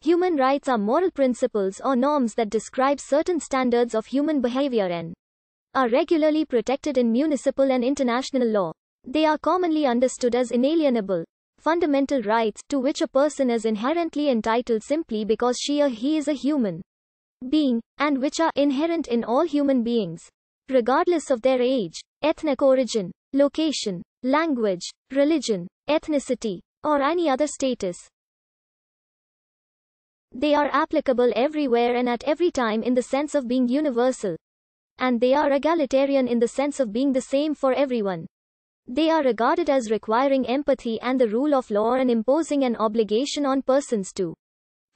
Human rights are moral principles or norms that describe certain standards of human behavior and are regularly protected in municipal and international law. They are commonly understood as inalienable, fundamental rights to which a person is inherently entitled simply because she or he is a human being, and which are inherent in all human beings, regardless of their age, ethnic origin, location, language, religion, ethnicity, or any other status. They are applicable everywhere and at every time in the sense of being universal. And they are egalitarian in the sense of being the same for everyone. They are regarded as requiring empathy and the rule of law and imposing an obligation on persons to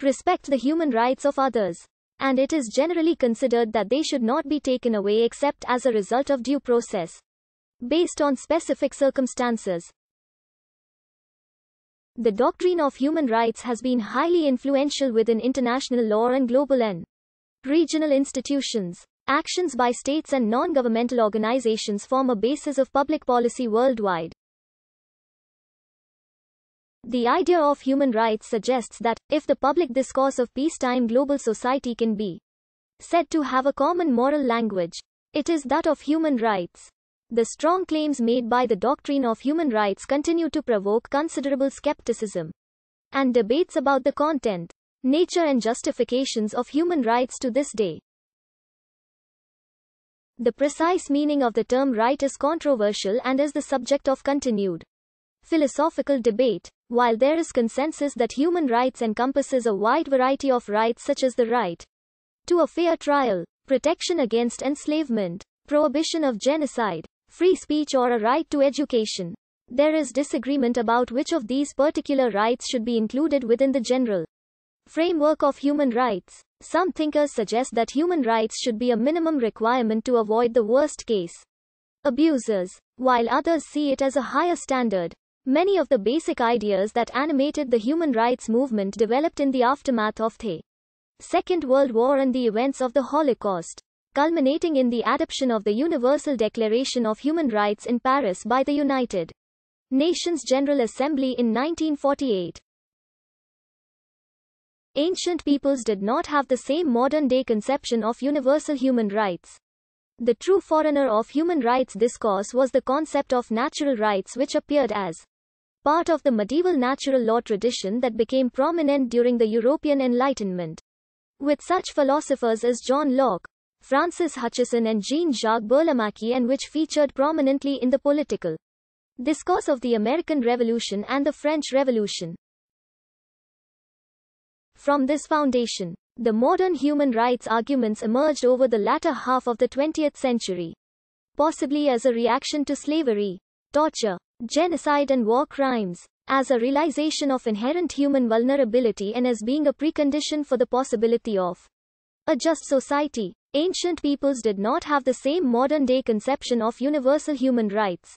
respect the human rights of others. And it is generally considered that they should not be taken away except as a result of due process, based on specific circumstances. The doctrine of human rights has been highly influential within international law and global and regional institutions. Actions by states and non-governmental organizations form a basis of public policy worldwide. The idea of human rights suggests that, if the public discourse of peacetime global society can be said to have a common moral language, it is that of human rights. The strong claims made by the doctrine of human rights continue to provoke considerable skepticism and debates about the content, nature and justifications of human rights to this day. The precise meaning of the term right is controversial and is the subject of continued philosophical debate. While there is consensus that human rights encompasses a wide variety of rights such as the right to a fair trial, protection against enslavement, prohibition of genocide, free speech or a right to education, there is disagreement about which of these particular rights should be included within the general framework of human rights. Some thinkers suggest that human rights should be a minimum requirement to avoid the worst case abuses, while others see it as a higher standard. Many of the basic ideas that animated the human rights movement developed in the aftermath of the Second World War and the events of the Holocaust, culminating in the adoption of the Universal Declaration of Human Rights in Paris by the United Nations General Assembly in 1948. Ancient peoples did not have the same modern-day conception of universal human rights. The true forerunner of human rights discourse was the concept of natural rights, which appeared as part of the medieval natural law tradition that became prominent during the European Enlightenment, with such philosophers as John Locke, Francis Hutcheson and Jean-Jacques Burlamaqui, and which featured prominently in the political discourse of the American Revolution and the French Revolution. From this foundation, the modern human rights arguments emerged over the latter half of the 20th century, possibly as a reaction to slavery, torture, genocide and war crimes, as a realization of inherent human vulnerability and as being a precondition for the possibility of a just society. Ancient peoples did not have the same modern-day conception of universal human rights.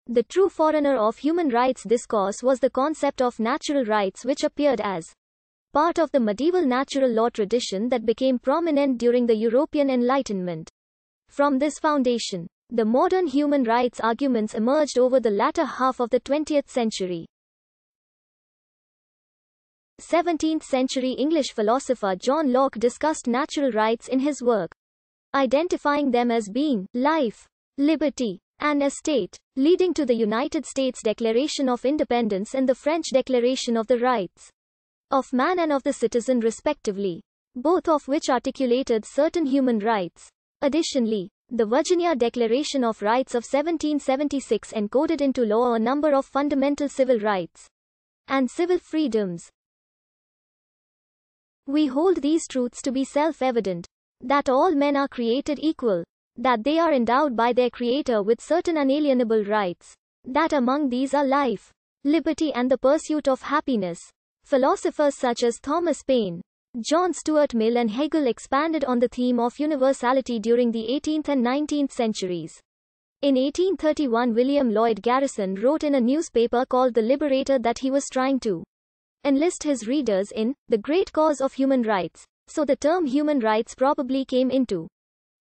The true forerunner of human rights discourse was the concept of natural rights, which appeared as part of the medieval natural law tradition that became prominent during the European Enlightenment. From this foundation, the modern human rights arguments emerged over the latter half of the 20th century. 17th-century English philosopher John Locke discussed natural rights in his work, identifying them as being life, liberty, and estate, leading to the United States Declaration of Independence and the French Declaration of the Rights of Man and of the Citizen respectively, both of which articulated certain human rights. Additionally, the Virginia Declaration of Rights of 1776 encoded into law a number of fundamental civil rights and civil freedoms. We hold these truths to be self-evident, that all men are created equal, that they are endowed by their Creator with certain unalienable rights, that among these are life, liberty and the pursuit of happiness. Philosophers such as Thomas Paine, John Stuart Mill and Hegel expanded on the theme of universality during the 18th and 19th centuries. In 1831, William Lloyd Garrison wrote in a newspaper called The Liberator that he was trying to enlist his readers in the great cause of human rights, so the term human rights probably came into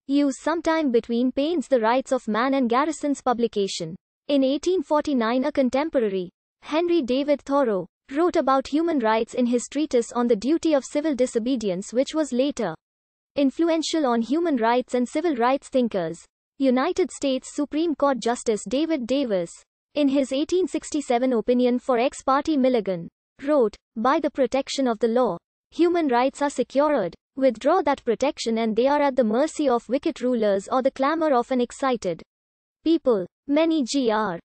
use sometime between Paine's The Rights of Man and Garrison's publication. In 1849, a contemporary, Henry David Thoreau, wrote about human rights in his treatise on the duty of civil disobedience, which was later influential on human rights and civil rights thinkers. United States Supreme Court Justice David Davis, in his 1867 opinion for ex parte Milligan, wrote, "By the protection of the law, human rights are secured. Withdraw that protection and they are at the mercy of wicked rulers or the clamor of an excited people." Many Gr.